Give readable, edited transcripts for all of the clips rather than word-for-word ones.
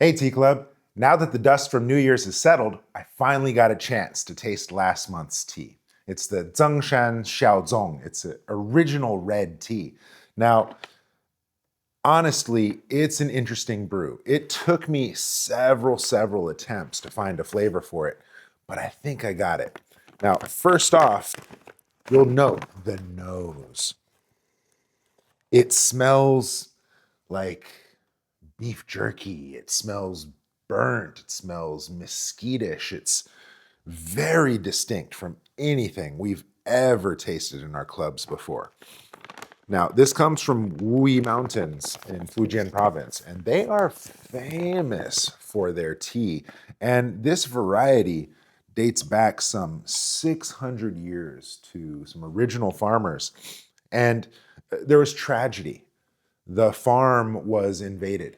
Hey, Tea Club. Now that the dust from New Year's has settled, I finally got a chance to taste last month's tea. It's the Zhengshan Xiaozong. It's an original red tea. Now, honestly, it's an interesting brew. It took me several attempts to find a flavor for it, but I think I got it. Now, first off, you'll note the nose. It smells like beef jerky. It smells burnt. It smells mesquitish. It's very distinct from anything we've ever tasted in our clubs before. Now, this comes from Wui Mountains in Fujian province, and they are famous for their tea. And this variety dates back some 600 years to some original farmers. And there was tragedy. The farm was invaded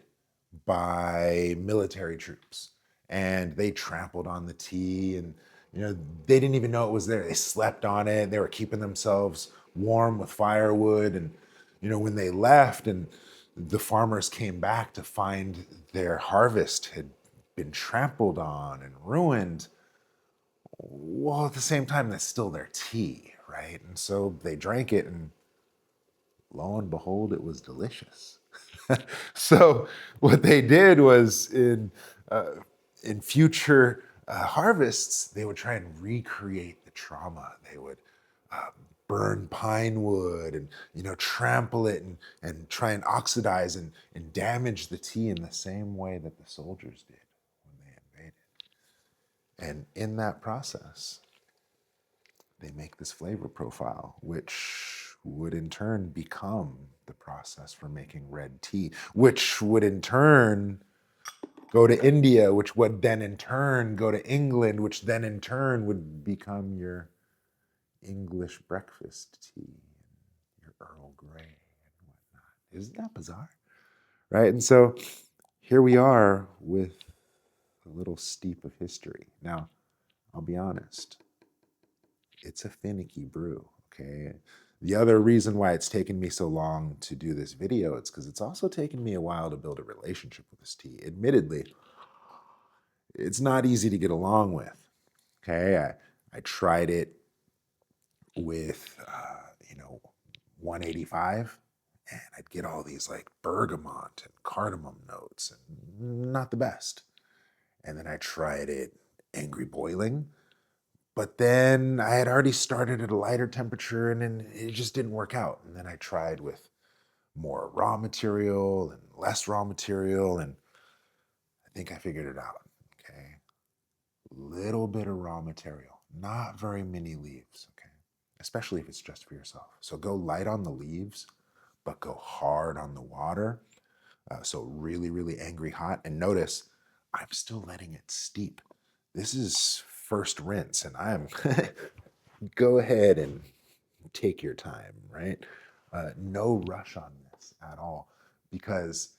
by military troops, and they trampled on the tea, and they didn't even know it was there. They slept on it. They were keeping themselves warm with firewood, and when they left and the farmers came back to find their harvest had been trampled on and ruined, well, at the same time, that's still their tea, right? And so they drank it, and lo and behold, it was delicious. So what they did was in future harvests, they would try and recreate the trauma. They would uh, burn pine wood and trample it and try and oxidize and damage the tea in the same way that the soldiers did when they invaded. And in that process, they make this flavor profile, which would in turn become the process for making red tea, which would in turn go to India, which would then in turn go to England, which then in turn would become your English breakfast tea, your Earl Grey and whatnot. Isn't that bizarre? Right? And so here we are with a little steep of history. Now, I'll be honest, it's a finicky brew, okay? The other reason why it's taken me so long to do this video, it's because it's also taken me a while to build a relationship with this tea. Admittedly, it's not easy to get along with, okay? I tried it with, 185, and I'd get all these like bergamot and cardamom notes, and not the best. And then I tried it angry boiling, but then I had already started at a lighter temperature and then it just didn't work out. And then I tried with more raw material and less raw material, and I think I figured it out. Okay. Little bit of raw material, not very many leaves. Okay. Especially if it's just for yourself. So go light on the leaves, but go hard on the water. So really angry hot. And notice I'm still letting it steep. This is first rinse, and I'm go ahead and take your time, right? No rush on this at all, because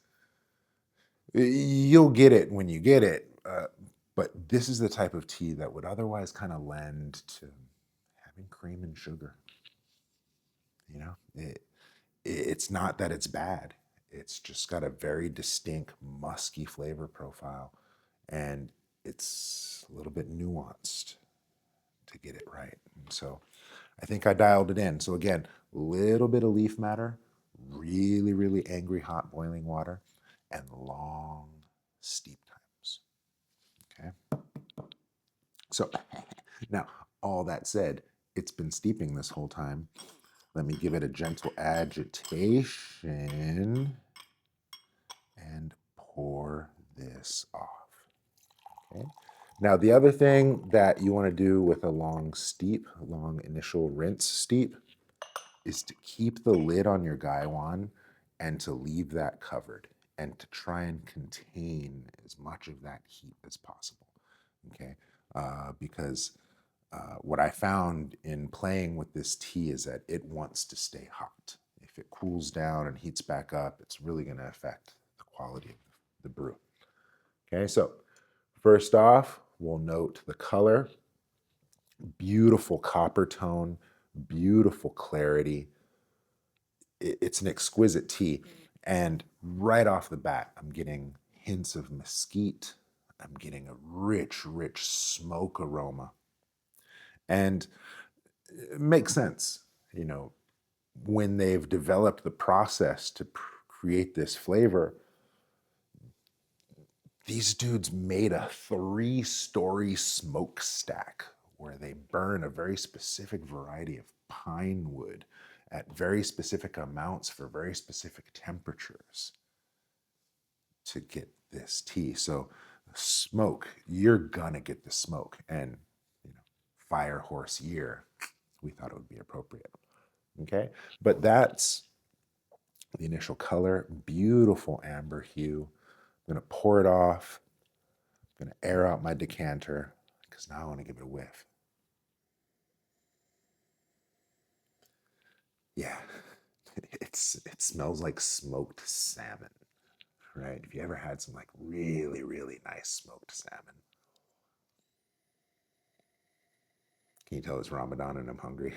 you'll get it when you get it. But this is the type of tea that would otherwise kind of lend to having cream and sugar. It's not that it's bad. It's just got a very distinct musky flavor profile, and it's a little bit nuanced to get it right. And so I think I dialed it in. So again, a little bit of leaf matter, really angry hot boiling water, and long steep times. Okay. So now, all that said, it's been steeping this whole time. Let me give it a gentle agitation and pour this off. Okay. Now, the other thing that you want to do with a long initial rinse steep, is to keep the lid on your gaiwan and to leave that covered and to try and contain as much of that heat as possible. Okay. Because what I found in playing with this tea is that it wants to stay hot. If it cools down and heats back up, it's really going to affect the quality of the brew. Okay, so first off, we'll note the color. Beautiful copper tone, beautiful clarity. It's an exquisite tea. And right off the bat, I'm getting hints of mesquite. I'm getting a rich, rich smoke aroma. And it makes sense, you know, when they've developed the process to create this flavor. These dudes made a 3-story smokestack where they burn a very specific variety of pine wood at very specific amounts for very specific temperatures to get this tea. So smoke, you're gonna get the smoke. And you know, fire horse year, we thought it would be appropriate. Okay, but that's the initial color. Beautiful amber hue. I'm gonna pour it off. I'm gonna air out my decanter because now I want to give it a whiff. Yeah, it smells like smoked salmon, right? If you ever had some like really, really nice smoked salmon. Can you tell it's Ramadan and I'm hungry?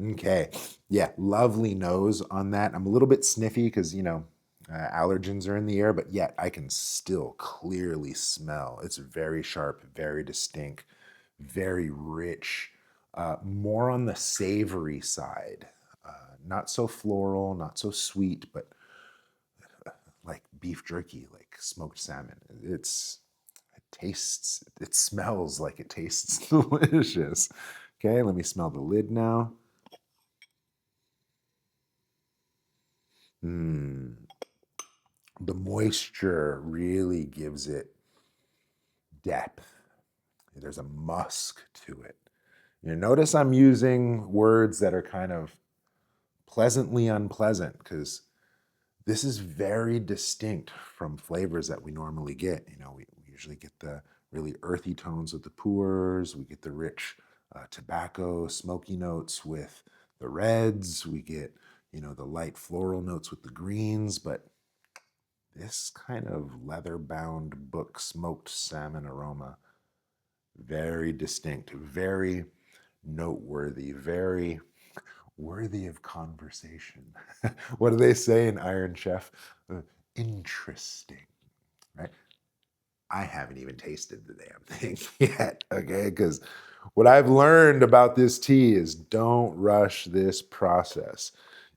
Okay. Yeah, lovely nose on that. I'm a little bit sniffy because, allergens are in the air, but yet I can still clearly smell. It's very sharp, very distinct, very rich, more on the savory side. Not so floral, not so sweet, but like beef jerky, like smoked salmon. It tastes, it smells like it tastes delicious. Okay, let me smell the lid now. Mm, the moisture really gives it depth. There's a musk to it. You notice I'm using words that are kind of pleasantly unpleasant because this is very distinct from flavors that we normally get. We usually get the really earthy tones with the pours. We get the rich tobacco, smoky notes with the reds. We get, the light floral notes with the greens. But this kind of leather-bound book smoked salmon aroma, very distinct, very noteworthy, very worthy of conversation. What do they say in Iron Chef? Interesting, right? I haven't even tasted the damn thing yet, okay? Because what I've learned about this tea is don't rush this process.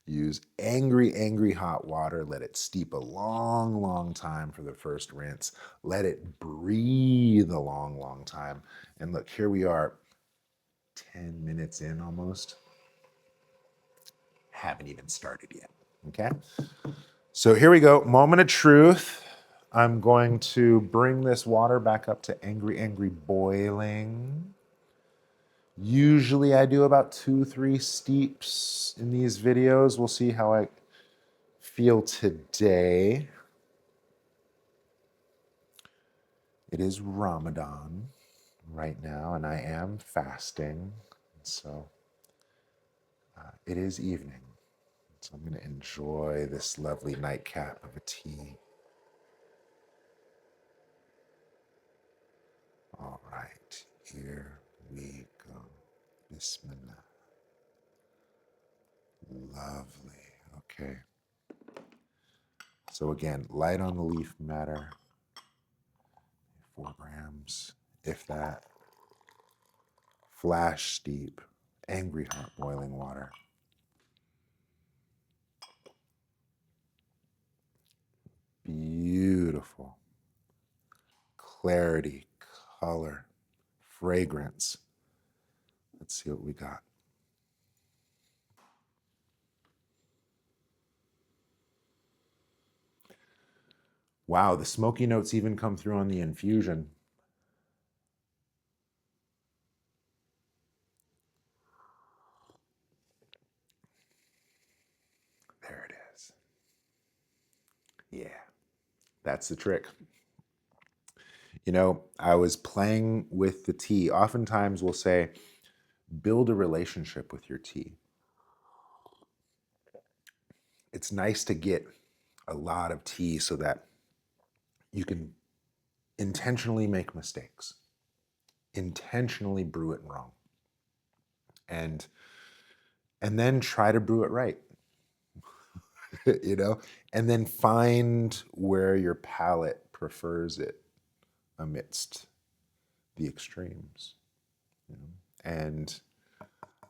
Use angry, angry hot water. Let it steep a long, long time for the first rinse. Let it breathe a long, long time. And look, here we are, 10 minutes in almost. Haven't even started yet, okay? So here we go, moment of truth. I'm going to bring this water back up to angry, angry boiling. Usually I do about 2-3 steeps in these videos. We'll see how I feel today. It is Ramadan right now, and I am fasting. So it is evening. So I'm going to enjoy this lovely nightcap of a tea. All right, here we go. Bismillah. Lovely. Okay. So again, light on the leaf matter. 4 grams, if that. Flash steep, angry hot boiling water. Beautiful. Clarity, color, fragrance. Let's see what we got. Wow, the smoky notes even come through on the infusion. There it is. Yeah, that's the trick. I was playing with the tea. Oftentimes we'll say, build a relationship with your tea. It's nice to get a lot of tea so that you can intentionally make mistakes, intentionally brew it wrong, and then try to brew it right. you know, and then find where your palate prefers it amidst the extremes. You know? And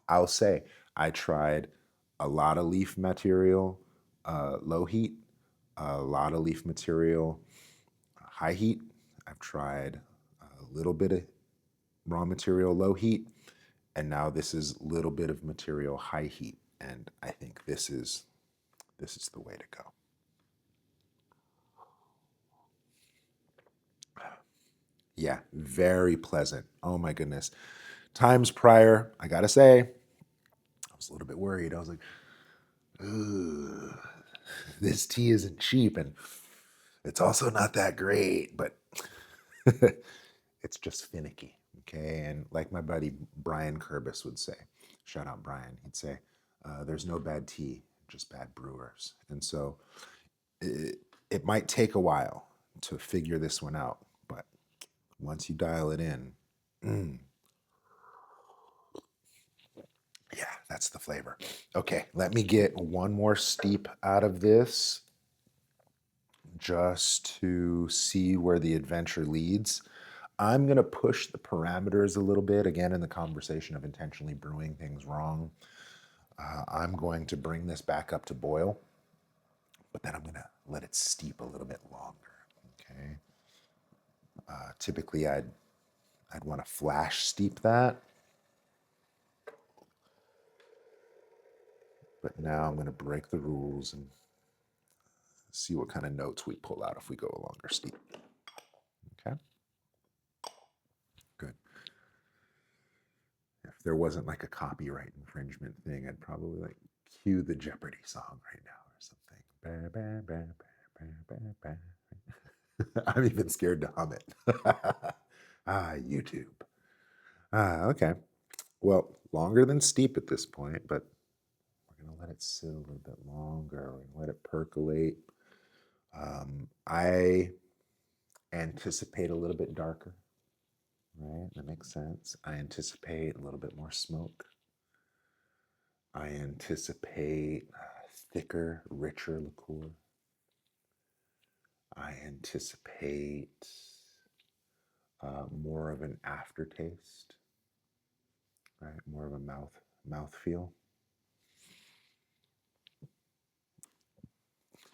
I'll say, I tried a lot of leaf material, low heat, a lot of leaf material, high heat. I've tried a little bit of raw material, low heat, and now this is a little bit of material, high heat. And I think this is the way to go. Yeah, very pleasant. Oh my goodness. Times prior, I gotta say, I was a little bit worried. I was like, "Ugh, this tea isn't cheap and it's also not that great, but it's just finicky." Okay. And like my buddy Brian Kurbis would say, shout out Brian, he'd say, there's no bad tea, just bad brewers. And so it might take a while to figure this one out, but once you dial it in, mm, yeah, that's the flavor. Okay, let me get one more steep out of this just to see where the adventure leads. I'm going to push the parameters a little bit again in the conversation of intentionally brewing things wrong. I'm going to bring this back up to boil, but then I'm going to let it steep a little bit longer. Okay. Typically, I'd want to flash steep that, but now I'm going to break the rules and see what kind of notes we pull out if we go a longer steep. Okay. Good. If there wasn't like a copyright infringement thing, I'd probably like cue the Jeopardy song right now or something. Bah, bah, bah, bah, bah, bah, bah. I'm even scared to hum it. YouTube. Okay. Well, longer than steep at this point, but we're going to let it sit a little bit longer. We're going to let it percolate. I anticipate a little bit darker, right? That makes sense. I anticipate a little bit more smoke. I anticipate thicker, richer liqueur. I anticipate more of an aftertaste, right? More of a mouth feel.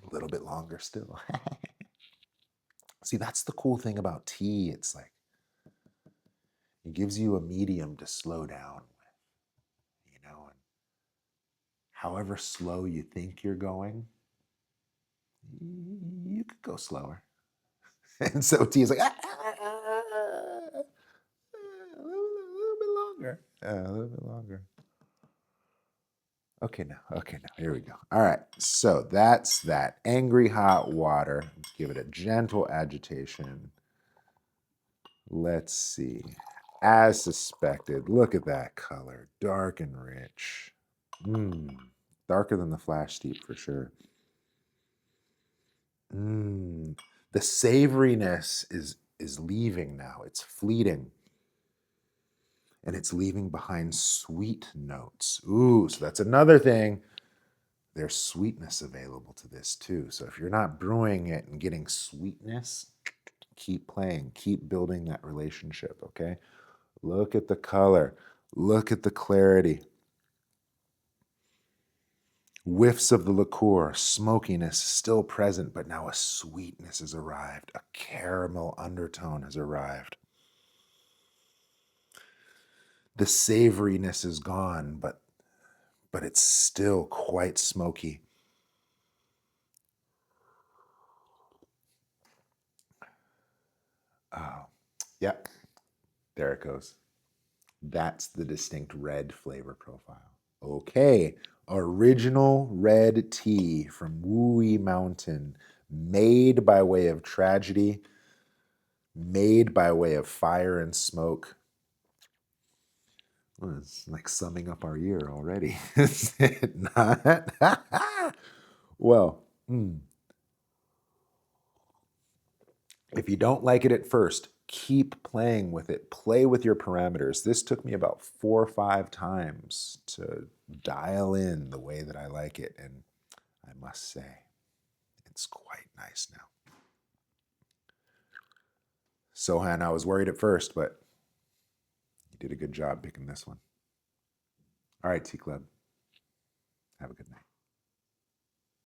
A little bit longer still. See, that's the cool thing about tea. It's like it gives you a medium to slow down with, and however slow you think you're going, you could go slower. And so tea is like, a little bit longer. A little bit longer. Okay, now, here we go. All right, so that's that. Angry hot water. Give it a gentle agitation. Let's see. As suspected, look at that color. Dark and rich. Darker than the flash steep for sure. The savoriness is leaving now. It's fleeting. And it's leaving behind sweet notes. Ooh, so that's another thing. There's sweetness available to this too. So if you're not brewing it and getting sweetness, keep playing, keep building that relationship, okay? Look at the color, look at the clarity. Whiffs of the liqueur, smokiness still present, but now a sweetness has arrived. A caramel undertone has arrived. The savoriness is gone, but it's still quite smoky. Oh, yep. There it goes. That's the distinct red flavor profile. Okay, original red tea from Wooey Mountain, made by way of tragedy, made by way of fire and smoke. Well, it's like summing up our year already, is it not? Well, if you don't like it at first, keep playing with it. Play with your parameters. This took me about 4 or 5 times to dial in the way that I like it, and I must say. It's quite nice now. Sohan, I was worried at first, but you did a good job picking this one. All right, Tea Club. Have a good night.